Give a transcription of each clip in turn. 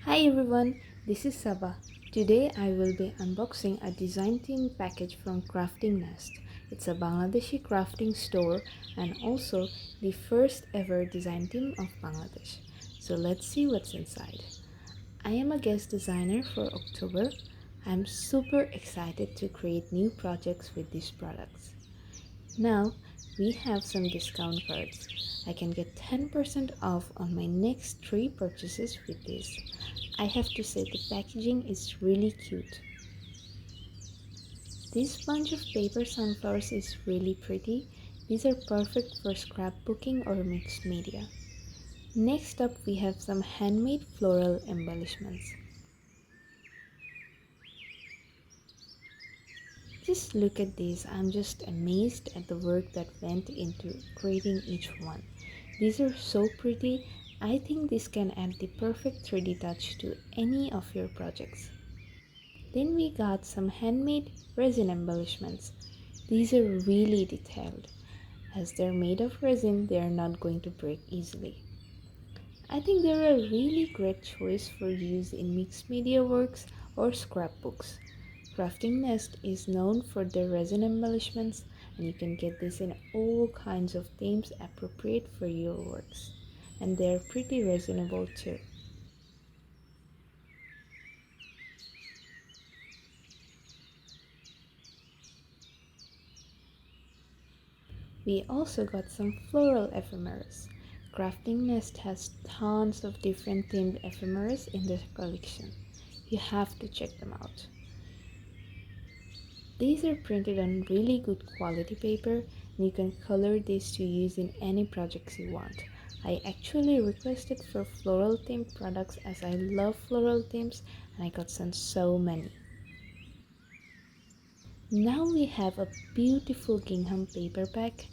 Hi everyone, this is Sabah. Today I will be unboxing a design team package from Crafting Nest. It's a Bangladeshi crafting store and also the first ever design team of Bangladesh. So let's see what's inside. I am a guest designer for October. I'm super excited to create new projects with these products. Now we have some discount cards. I can get 10% off on my next 3 purchases with this. I have to say the packaging is really cute. This bunch of paper sunflowers is really pretty. These are perfect for scrapbooking or mixed media. Next up we have some handmade floral embellishments. Just look at these. I'm just amazed at the work that went into creating each one. These are so pretty. I think this can add the perfect 3D touch to any of your projects. Then we got some handmade resin embellishments. These are really detailed. As they're made of resin, they are not going to break easily. I think they're a really great choice for use in mixed media works or scrapbooks. Crafting Nest is known for their resin embellishments, and you can get this in all kinds of themes appropriate for your works. And they're pretty reasonable too. We also got some Floral FMRS. Crafting Nest has tons of different themed ephemeras in their collection. You have to check them out. These are printed on really good quality paper and you can color these to use in any projects you want. I actually requested for floral themed products as I love floral themes and I got sent so many. Now we have a beautiful gingham paper pack.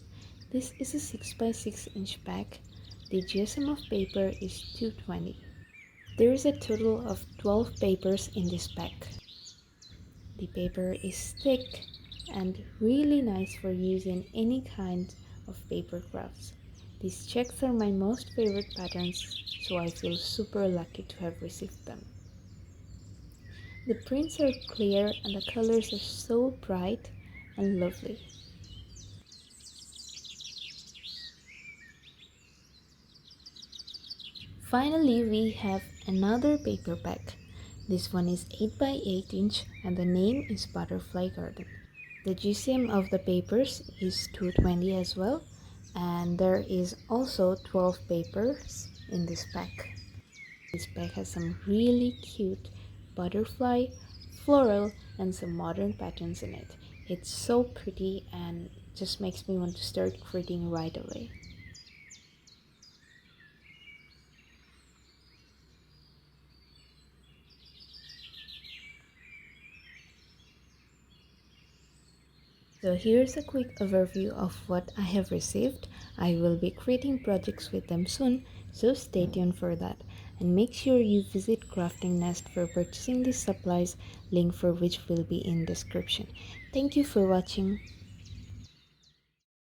This is a 6x6 inch pack. The GSM of paper is 220. There is a total of 12 papers in this pack. The paper is thick and really nice for use in any kind of paper crafts. These checks are my most favorite patterns, so I feel super lucky to have received them. The prints are clear and the colors are so bright and lovely. Finally, we have another paper pack. This one is 8x8 inch and the name is Butterfly Garden. The GCM of the papers is 220 as well, and there is also 12 papers in this pack. This pack has some really cute butterfly, floral, and some modern patterns in it. It's so pretty and just makes me want to start creating right away. So here's a quick overview of what I have received. I will be creating projects with them soon, so stay tuned for that. And make sure you visit Crafting Nest for purchasing these supplies, link for which will be in description. Thank you for watching.